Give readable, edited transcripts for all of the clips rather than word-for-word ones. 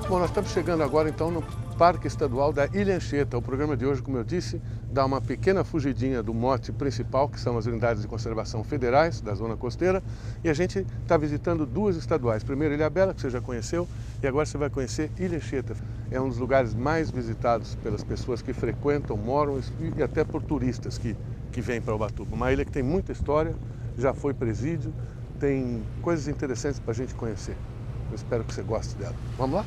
Bom, nós estamos chegando agora então no Parque Estadual da Ilha Anchieta. O programa de hoje, como eu disse, dá uma pequena fugidinha do mote principal, que são as unidades de conservação federais da zona costeira, e a gente está visitando duas estaduais. Primeiro Ilhabela, que você já conheceu, e agora você vai conhecer Ilha Anchieta. É um dos lugares mais visitados pelas pessoas que frequentam, moram e até por turistas que vêm para Ubatuba. Uma ilha que tem muita história, já foi presídio, tem coisas interessantes para a gente conhecer. Eu espero que você goste dela. Vamos lá?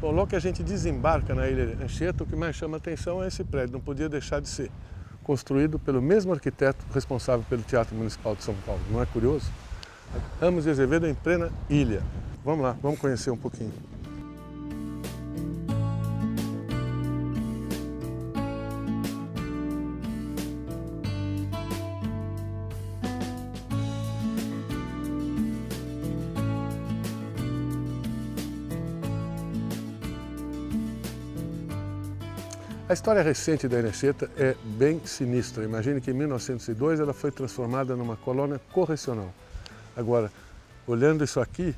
Bom, logo que a gente desembarca na Ilha Anchieta, o que mais chama atenção é esse prédio. Não podia deixar de ser construído pelo mesmo arquiteto responsável pelo Teatro Municipal de São Paulo. Não é curioso? Ramos de Azevedo em plena ilha. Vamos lá, vamos conhecer um pouquinho. A história recente da Ilha Anchieta é bem sinistra. Imagine que em 1902 ela foi transformada numa colônia correcional. Agora, olhando isso aqui,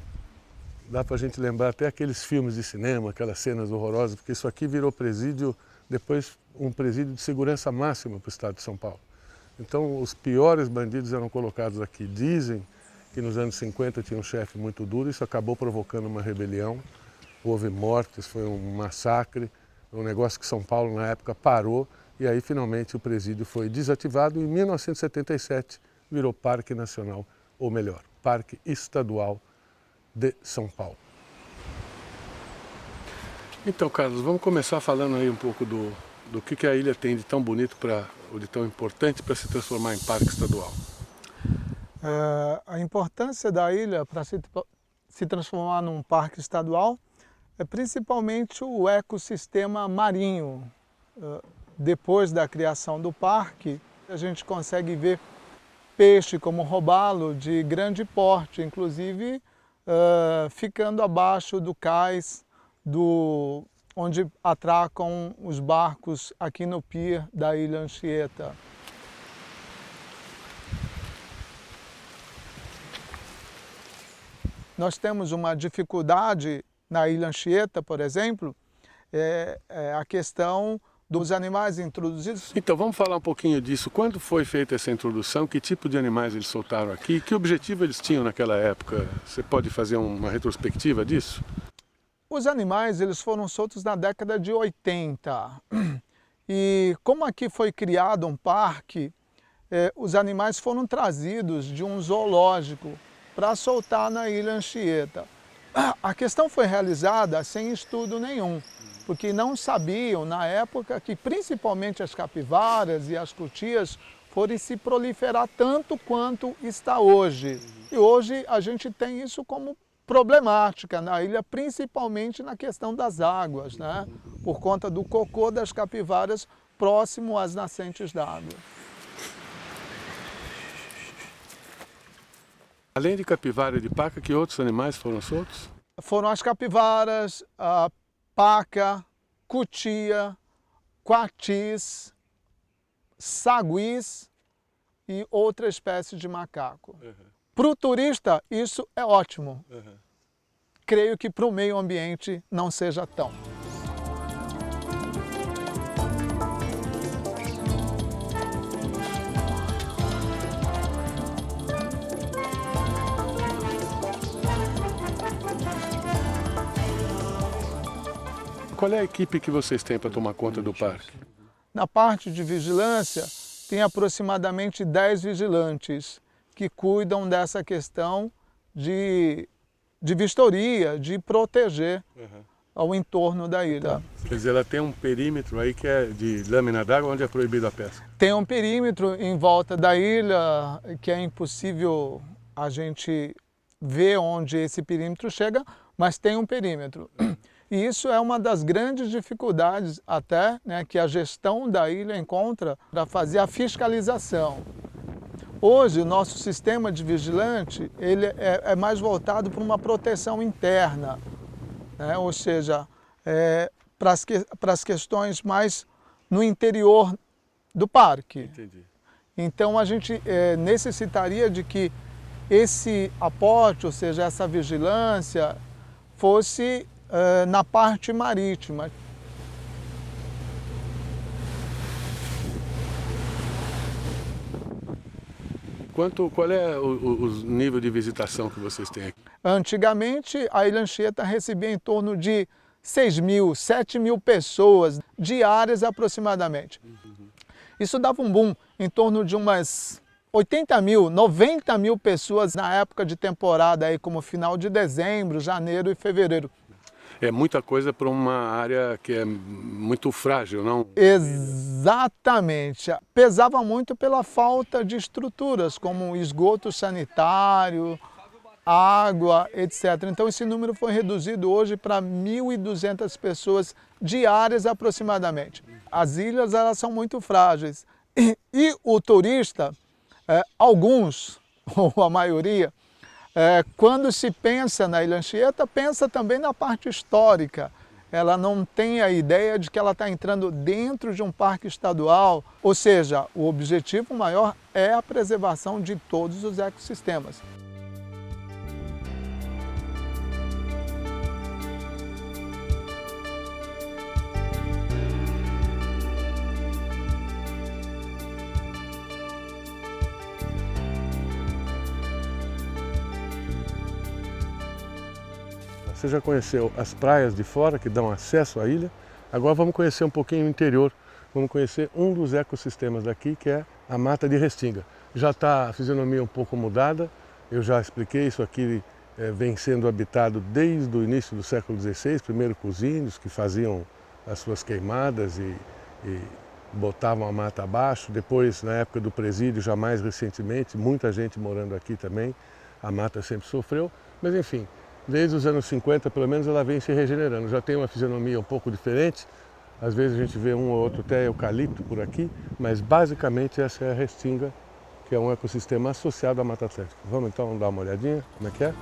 dá para a gente lembrar até aqueles filmes de cinema, aquelas cenas horrorosas, porque isso aqui virou presídio, depois um presídio de segurança máxima para o estado de São Paulo. Então, os piores bandidos eram colocados aqui. Dizem que nos anos 50 tinha um chefe muito duro, isso acabou provocando uma rebelião, houve mortes, foi um massacre. Um negócio que São Paulo, na época, parou e aí, finalmente, o presídio foi desativado e em 1977 virou Parque Nacional, ou melhor, Parque Estadual de São Paulo. Então, Carlos, vamos começar falando aí um pouco do que a ilha tem de tão bonito ou de tão importante para se transformar em Parque Estadual. A importância da ilha para se transformar num parque estadual é principalmente o ecossistema marinho. Depois da criação do parque, a gente consegue ver peixe como robalo de grande porte, inclusive ficando abaixo do cais onde atracam os barcos aqui no pier da Ilha Anchieta. Nós temos uma dificuldade na Ilha Anchieta, por exemplo, é a questão dos animais introduzidos. Então, vamos falar um pouquinho disso. Quando foi feita essa introdução, que tipo de animais eles soltaram aqui? Que objetivo eles tinham naquela época? Você pode fazer uma retrospectiva disso? Os animais eles foram soltos na década de 80. E como aqui foi criado um parque, os animais foram trazidos de um zoológico para soltar na Ilha Anchieta. A questão foi realizada sem estudo nenhum, porque não sabiam na época que principalmente as capivaras e as cutias foram se proliferar tanto quanto está hoje. E hoje a gente tem isso como problemática na ilha, principalmente na questão das águas, né? Por conta do cocô das capivaras próximo às nascentes d'água. Além de capivara e de paca, que outros animais foram soltos? Foram as capivaras, a paca, cutia, coatis, saguis e outra espécie de macaco. Para o turista, isso é ótimo. Creio que para o meio ambiente não seja tão. Qual é a equipe que vocês têm para tomar conta do parque? Na parte de vigilância, tem aproximadamente 10 vigilantes que cuidam dessa questão de vistoria, de proteger ao entorno da ilha. Quer dizer, ela tem um perímetro aí que é de lâmina d'água onde é proibida a pesca. Tem um perímetro em volta da ilha que é impossível a gente ver onde esse perímetro chega, mas tem um perímetro. E isso é uma das grandes dificuldades até, né, que a gestão da ilha encontra para fazer a fiscalização. Hoje o nosso sistema de vigilante ele é mais voltado para uma proteção interna, né? Ou seja, para as questões mais no interior do parque. Entendi. Então a gente necessitaria de que esse aporte, ou seja, essa vigilância, fosse na parte marítima. Qual é o nível de visitação que vocês têm aqui? Antigamente, a Ilha Anchieta recebia em torno de 6.000, 7.000 pessoas diárias aproximadamente. Isso dava um boom em torno de umas 80.000, 90.000 pessoas na época de temporada, aí, como final de dezembro, janeiro e fevereiro. É muita coisa para uma área que é muito frágil, não? Exatamente. Pesava muito pela falta de estruturas, como esgoto sanitário, água, etc. Então esse número foi reduzido hoje para 1.200 pessoas diárias aproximadamente. As ilhas, elas são muito frágeis. E o turista, alguns, ou a maioria, quando se pensa na Ilha Anchieta, pensa também na parte histórica. Ela não tem a ideia de que ela está entrando dentro de um parque estadual, ou seja, o objetivo maior é a preservação de todos os ecossistemas. Você já conheceu as praias de fora que dão acesso à ilha? Agora vamos conhecer um pouquinho o interior. Vamos conhecer um dos ecossistemas daqui, que é a Mata de Restinga. Já está a fisionomia um pouco mudada. Eu já expliquei, isso aqui vem sendo habitado desde o início do século XVI, primeiro com os índios que faziam as suas queimadas e botavam a mata abaixo. Depois, na época do presídio, já mais recentemente, muita gente morando aqui também. A mata sempre sofreu, mas enfim. Desde os anos 50, pelo menos, ela vem se regenerando. Já tem uma fisionomia um pouco diferente. Às vezes a gente vê um ou outro até eucalipto por aqui, mas basicamente essa é a Restinga, que é um ecossistema associado à Mata Atlântica. Vamos então dar uma olhadinha como é que é?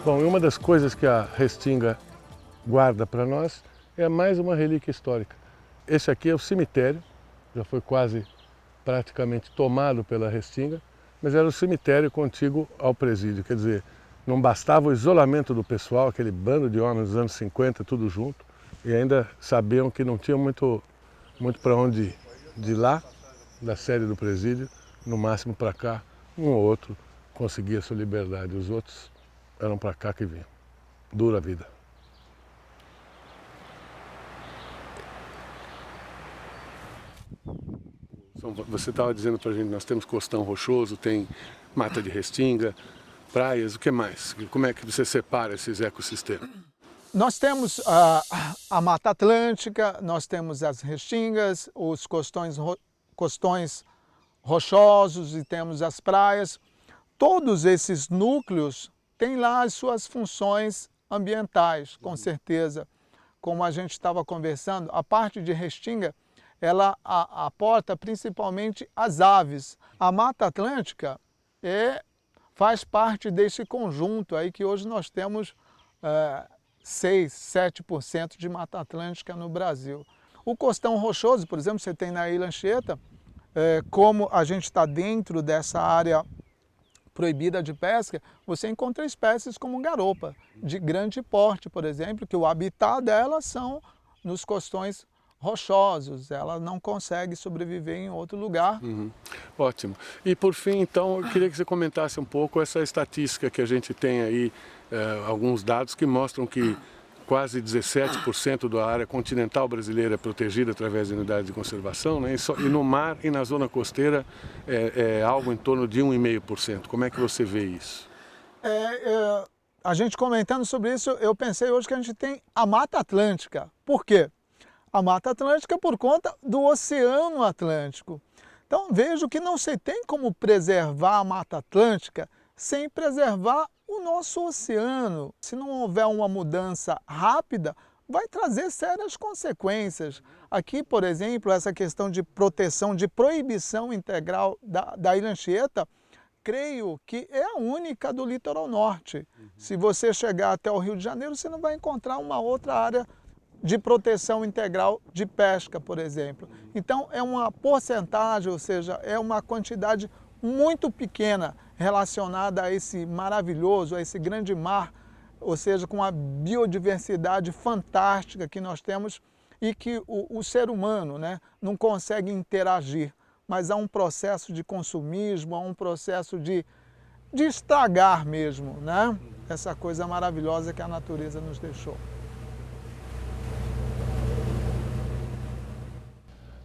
Bom, e uma das coisas que a Restinga guarda para nós é mais uma relíquia histórica. Esse aqui é o cemitério, já foi quase praticamente tomado pela Restinga, mas era o cemitério contíguo ao presídio, quer dizer, não bastava o isolamento do pessoal, aquele bando de homens dos anos 50, tudo junto, e ainda sabiam que não tinham muito para onde ir lá, da sede do presídio, no máximo para cá, um ou outro conseguia sua liberdade, os outros eram para cá que vinham. Dura vida. Você estava dizendo para a gente, nós temos Costão Rochoso, tem Mata de Restinga, praias, o que mais? Como é que você separa esses ecossistemas? Nós temos a Mata Atlântica, nós temos as restingas, os costões rochosos e temos as praias. Todos esses núcleos têm lá as suas funções ambientais, com certeza. Como a gente estava conversando, a parte de Restinga, ela aporta principalmente as aves. A Mata Atlântica faz parte desse conjunto aí que hoje nós temos 6, 7% de Mata Atlântica no Brasil. O Costão Rochoso, por exemplo, você tem na Ilha Anchieta, como a gente está dentro dessa área proibida de pesca, você encontra espécies como garopa, de grande porte, por exemplo, que o habitat delas são nos costões rochosos, ela não consegue sobreviver em outro lugar. Uhum. Ótimo. E por fim, então, eu queria que você comentasse um pouco essa estatística que a gente tem aí, alguns dados que mostram que quase 17% da área continental brasileira é protegida através de unidades de conservação, né? E no mar e na zona costeira é algo em torno de 1,5%. Como é que você vê isso? A gente comentando sobre isso, eu pensei hoje que a gente tem a Mata Atlântica. Por quê? A Mata Atlântica por conta do Oceano Atlântico. Então vejo que não se tem como preservar a Mata Atlântica sem preservar o nosso oceano. Se não houver uma mudança rápida, vai trazer sérias consequências. Aqui, por exemplo, essa questão de proteção, de proibição integral da Ilha Anchieta, creio que é a única do litoral norte. Se você chegar até o Rio de Janeiro, você não vai encontrar uma outra área de proteção integral de pesca, por exemplo. Então, é uma porcentagem, ou seja, é uma quantidade muito pequena relacionada a esse maravilhoso, a esse grande mar, ou seja, com a biodiversidade fantástica que nós temos e que o ser humano, né, não consegue interagir, mas há um processo de consumismo, há um processo de estragar mesmo, né, essa coisa maravilhosa que a natureza nos deixou.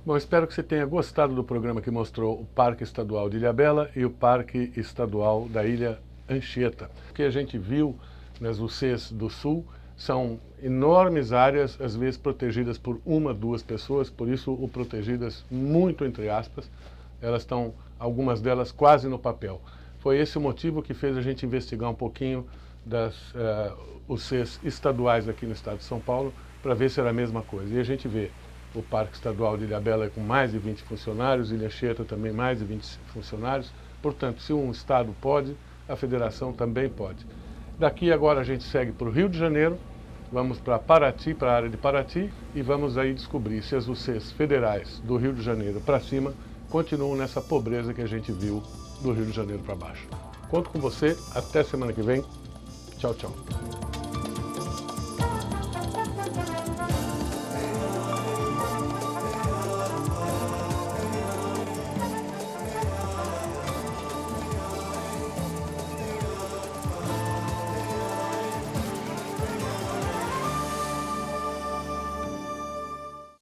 Bom, espero que você tenha gostado do programa que mostrou o Parque Estadual de Ilhabela e o Parque Estadual da Ilha Anchieta. O que a gente viu nas UCs do Sul são enormes áreas, às vezes protegidas por uma, duas pessoas, por isso o protegidas muito entre aspas, elas estão, algumas delas quase no papel. Foi esse o motivo que fez a gente investigar um pouquinho das UCs estaduais aqui no estado de São Paulo, para ver se era a mesma coisa. E a gente vê o Parque Estadual de Ilhabela com mais de 20 funcionários, Ilha Anchieta também mais de 20 funcionários. Portanto, se um estado pode, a federação também pode. Daqui agora a gente segue para o Rio de Janeiro, vamos para Paraty, para a área de Paraty, e vamos aí descobrir se as UCs federais do Rio de Janeiro para cima continuam nessa pobreza que a gente viu do Rio de Janeiro para baixo. Conto com você, até semana que vem. Tchau, tchau.